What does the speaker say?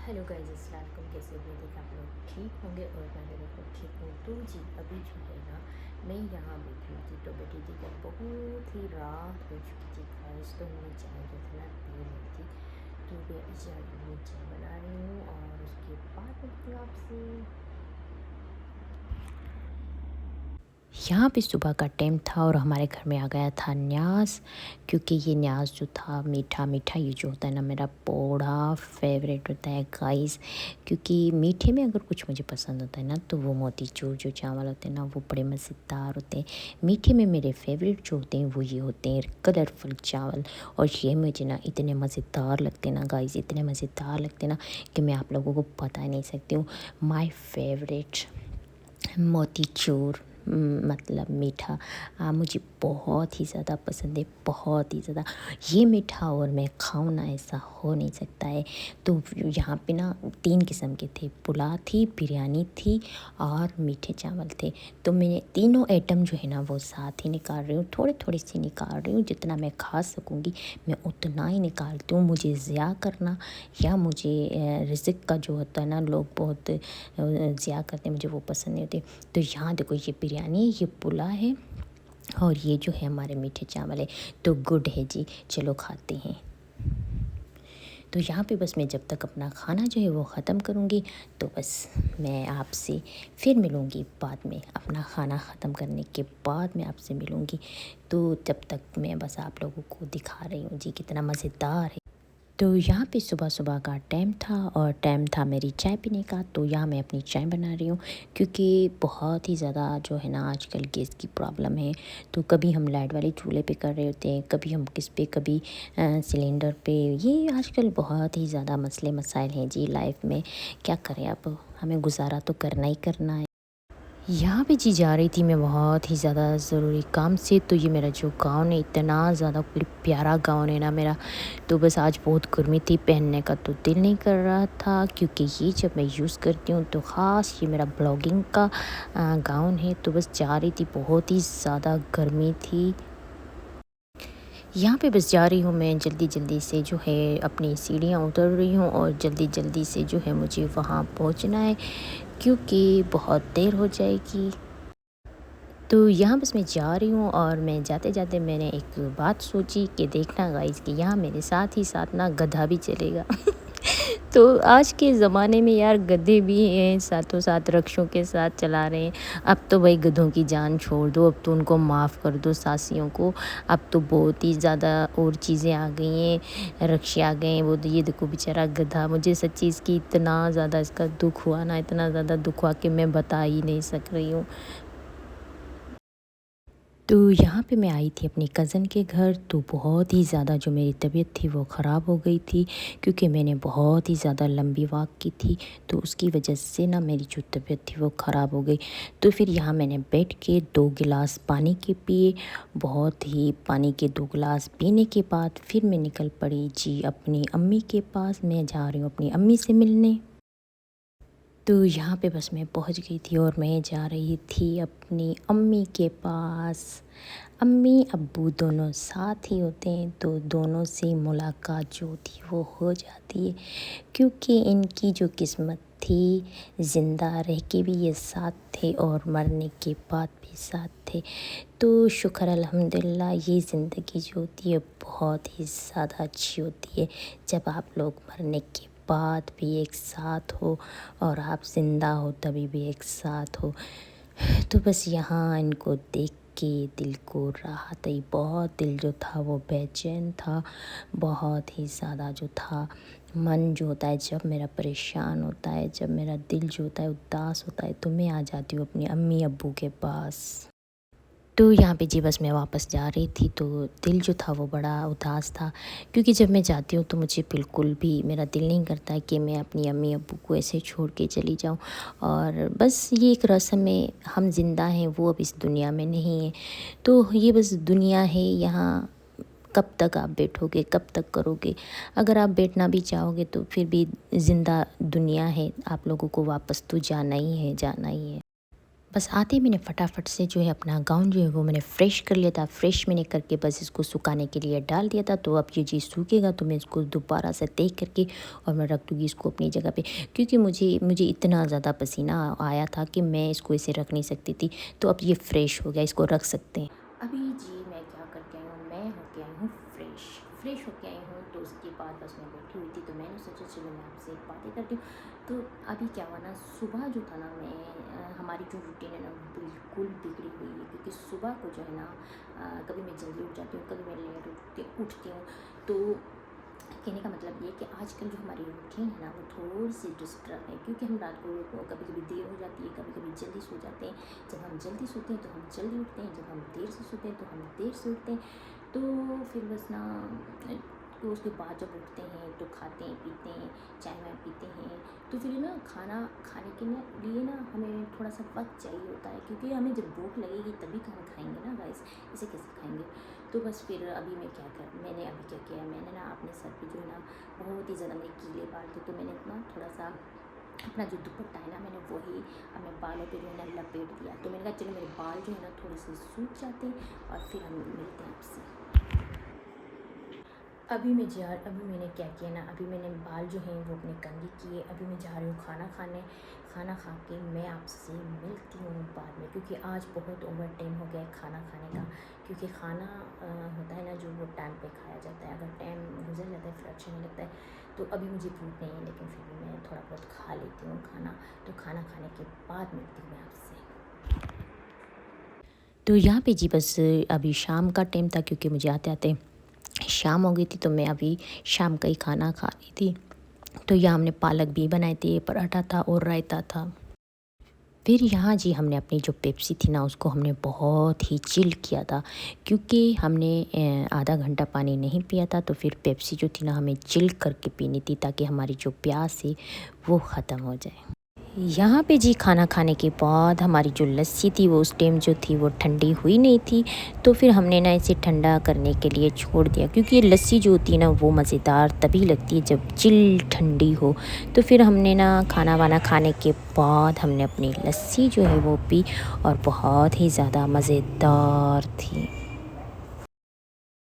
Hello guys, अस्सलाम वालेकुम। कैसे हो? देखिए आप लोग ठीक होंगे और मैं भी बिल्कुल ठीक हूँ। तो जी अभी जो है ना, मैं यहाँ बैठी हुई थी तो बैठी थी कि बहुत ही रात हो चुकी थी गाइस। तो मैंने चाय जो थी ना पी ली थी। तो मैं चाय बना रही हूँ और उसके बाद मिलती हूँ आपसे। यहाँ पे सुबह का टाइम था और हमारे घर में आ गया था न्यास। क्योंकि ये न्यास जो था मीठा मीठा, ये जो होता है ना मेरा बड़ा फेवरेट होता है गाइस। क्योंकि मीठे में अगर कुछ मुझे पसंद होता है ना तो वो मोतीचूर जो चावल होते हैं ना वो बड़े मज़ेदार होते हैं। मीठे में मेरे फेवरेट जो होते हैं वो ये होते हैं कलरफुल चावल। और ये मुझे ना इतने मज़ेदार लगते हैं ना गाइस, इतने मज़ेदार लगते हैं ना कि मैं आप लोगों को बता ही नहीं सकती हूँ। माई फेवरेट मोतीचूर मतलब मीठा मुझे बहुत ही ज़्यादा पसंद है, बहुत ही ज़्यादा। ये मीठा और मैं खाऊं ना ऐसा हो नहीं सकता है। तो यहाँ पे ना 3 किस्म के थे, पुलाव थी, बिरयानी थी और मीठे चावल थे। तो मैं तीनों आइटम जो है ना वो साथ ही निकाल रही हूँ, थोड़े थोड़े से निकाल रही हूँ। जितना मैं खा सकूँगी मैं उतना ही निकालती हूँ। मुझे ज़िया करना या मुझे रिज़्क का जो होता है ना, लोग बहुत ज़िया करते हैं, मुझे वो पसंद नहीं होते। तो यहाँ देखो ये बिरयानी, ये पुलाव है और ये जो है हमारे मीठे चावल है। तो गुड है जी, चलो खाते हैं। तो यहाँ पे बस मैं जब तक अपना खाना जो है वो ख़त्म करूँगी तो बस मैं आपसे फिर मिलूँगी बाद में। अपना खाना ख़त्म करने के बाद मैं आपसे मिलूँगी। तो जब तक मैं बस आप लोगों को दिखा रही हूँ जी कितना मज़ेदार है। तो यहाँ पे सुबह सुबह का टाइम था और टाइम था मेरी चाय पीने का। तो यहाँ मैं अपनी चाय बना रही हूँ क्योंकि बहुत ही ज़्यादा जो है ना आजकल गैस की प्रॉब्लम है। तो कभी हम लाइट वाले चूल्हे पे कर रहे होते हैं, कभी हम किस पे, कभी सिलेंडर पे। ये आजकल बहुत ही ज़्यादा मसले मसाइल हैं जी लाइफ में। क्या करें, अब हमें गुजारा तो करना ही करना है। यहाँ पे जी जा रही थी मैं बहुत ही ज़्यादा ज़रूरी काम से। तो ये मेरा जो गाँव है इतना ज़्यादा प्यारा गाँव है ना मेरा। तो बस आज बहुत गर्मी थी, पहनने का तो दिल नहीं कर रहा था क्योंकि ये जब मैं यूज़ करती हूँ तो ख़ास ये मेरा ब्लॉगिंग का गाउन है। तो बस जा रही थी, बहुत ही ज़्यादा गर्मी थी। यहाँ पे बस जा रही हूँ मैं, जल्दी जल्दी से जो है अपनी सीढ़ियाँ उतर रही हूँ और जल्दी जल्दी से जो है मुझे वहाँ पहुँचना है क्योंकि बहुत देर हो जाएगी। तो यहाँ बस मैं जा रही हूँ और मैं जाते जाते मैंने एक बात सोची कि देखना गाइस कि यहाँ मेरे साथ ही साथ ना गधा भी चलेगा। तो आज के ज़माने में यार गधे भी हैं, साथों साथ रक्षों के साथ चला रहे हैं। अब तो भाई गधों की जान छोड़ दो, अब तो उनको माफ़ कर दो सासियों को। अब तो बहुत ही ज़्यादा और चीज़ें आ गई हैं, रक्षे आ गए हैं। वो तो ये देखो बेचारा गधा, मुझे सच्ची इसकी इतना ज़्यादा इसका दुख हुआ ना, इतना ज़्यादा दुख हुआ कि मैं बता ही नहीं सक रही हूँ। तो यहाँ पे मैं आई थी अपनी कज़न के घर। तो बहुत ही ज़्यादा जो मेरी तबीयत थी वो ख़राब हो गई थी क्योंकि मैंने बहुत ही ज़्यादा लंबी वॉक की थी। तो उसकी वजह से ना मेरी जो तबीयत थी वो ख़राब हो गई। तो फिर यहाँ मैंने बैठ के 2 गिलास पानी के पिए। बहुत ही पानी के 2 गिलास पीने के बाद फिर मैं निकल पड़ी जी अपनी अम्मी के पास। मैं जा रही हूँ अपनी अम्मी से मिलने। तो यहाँ पे बस मैं पहुँच गई थी और मैं जा रही थी अपनी अम्मी के पास। अम्मी अब्बू दोनों साथ ही होते हैं तो दोनों से मुलाकात जो होती है वो हो जाती है क्योंकि इनकी जो किस्मत थी, ज़िंदा रह के भी ये साथ थे और मरने के बाद भी साथ थे। तो शुक्र अल्हम्दुलिल्लाह, ये ज़िंदगी जो होती है बहुत ही ज़्यादा अच्छी होती है जब आप लोग मरने के बाद भी एक साथ हो और आप ज़िंदा हो तभी भी एक साथ हो। तो बस यहाँ इनको देख के दिल को राहत आई। बहुत दिल जो था वो बेचैन था, बहुत ही ज़्यादा जो था। मन जो होता है जब मेरा परेशान होता है, जब मेरा दिल जो होता है उदास होता है तो मैं आ जाती हूँ अपनी अम्मी अब्बू के पास। तो यहाँ पे जी बस मैं वापस जा रही थी तो दिल जो था वो बड़ा उदास था क्योंकि जब मैं जाती हूँ तो मुझे बिल्कुल भी मेरा दिल नहीं करता है कि मैं अपनी अम्मी अब्बू को ऐसे छोड़ के चली जाऊँ। और बस ये एक रस्म है, हम ज़िंदा हैं, वो अब इस दुनिया में नहीं है। तो ये बस दुनिया है यहाँ। कब तक आप बैठोगे, कब तक करोगे? अगर आप बैठना भी चाहोगे तो फिर भी ज़िंदा दुनिया है, आप लोगों को वापस तो जाना ही है, जाना ही है। बस आते ही मैंने फटाफट से जो है अपना गाउन जो है वो मैंने फ़्रेश कर लिया था। फ़्रेश मैंने करके बस इसको सुखाने के लिए डाल दिया था। तो अब ये चीज़ सूखेगा तो मैं इसको दोबारा से तय करके और मैं रख दूँगी इसको अपनी जगह पे, क्योंकि मुझे मुझे इतना ज़्यादा पसीना आया था कि मैं इसको ऐसे रख नहीं सकती थी। तो अब ये फ़्रेश हो गया, इसको रख सकते हैं। अभी जी मैं क्या करके आई हूँ, मैं होके आई हूँ फ्रेश होके आई हूँ। तो उसके बाद बस मैं बैठी हुई थी, तो मैंने सोचा चलो मैं आपसे एक बातें करती हूँ। तो अभी क्या हुआ ना, सुबह जो था ना, मैं हमारी जो रूटीन है ना वो बिल्कुल बिगड़ी हुई है, क्योंकि सुबह को जो है ना कभी मैं जल्दी उठ जाती हूँ, कभी मैं लेट उठती हूँ। तो कहने का मतलब ये कि आजकल जो हमारी रूटीन है ना वो थोड़ी सी डिस्टर्ब है, क्योंकि हम रात को कभी कभी देर हो जाती है, कभी कभी जल्दी सो जाते हैं। जब हम जल्दी सोते हैं तो हम जल्दी उठते हैं, जब हम देर से सोते हैं तो हम देर से उठते हैं। तो फिर बस ना, तो उसके बाद जब उठते हैं तो खाते हैं पीते हैं, चाय वाय पीते हैं। तो फिर ना खाना खाने के लिए ना हमें थोड़ा सा वक्त चाहिए होता है, क्योंकि हमें जब भूख लगेगी तभी तो हम खाएंगे ना गाइस, इसे कैसे खाएंगे। तो बस फिर अभी मैंने अभी क्या किया, मैंने ना अपने सर पे जो है ना बहुत ही ज़्यादा मेरे कीड़े बाल थे। तो मैंने ना थोड़ा सा अपना जो दुपट्टा है ना, मैंने वही अपने बालों पे जो है ना लपेट दिया। तो मैंने कहा चलो मेरे बाल जो है ना थोड़े से सूख जाते हैं और फिर हम मिलते हैं आपसे। अभी मैंने क्या किया ना, अभी मैंने बाल जो हैं वो अपने कंघी किए। अभी मैं जा रही हूँ खाना खाने। खाना खा के मैं आपसे मिलती हूँ बाद में, क्योंकि आज बहुत ओवर टाइम हो गया है खाना खाने का। क्योंकि खाना होता है ना जो वो टाइम पे खाया जाता है, अगर टाइम गुजर जाता है फिर अच्छा नहीं लगता है। तो अभी मुझे भूख नहीं है, लेकिन फिर भी मैं थोड़ा बहुत खा लेती हूँ खाना। तो खाना खाने के बाद मिलती हूँ मैं आपसे। तो यहाँ पे जी बस अभी शाम का टाइम था, क्योंकि मुझे आते आते शाम हो गई थी। तो मैं अभी शाम का ही खाना खा रही थी। तो यहाँ हमने पालक भी बनाए थे, पराठा था और रायता था। फिर यहाँ जी हमने अपनी जो पेप्सी थी ना उसको हमने बहुत ही चिल किया था, क्योंकि हमने आधा घंटा पानी नहीं पिया था। तो फिर पेप्सी जो थी ना हमें चिल करके पीनी थी, ताकि हमारी जो प्यास है वो ख़त्म हो जाए। यहाँ पे जी खाना खाने के बाद हमारी जो लस्सी थी वो उस टाइम जो थी वो ठंडी हुई नहीं थी। तो फिर हमने ना इसे ठंडा करने के लिए छोड़ दिया, क्योंकि ये लस्सी जो होती है ना वो मज़ेदार तभी लगती है जब चिल ठंडी हो। तो फिर हमने ना खाना वाना खाने के बाद हमने अपनी लस्सी जो है वो पी, और बहुत ही ज़्यादा मज़ेदार थी।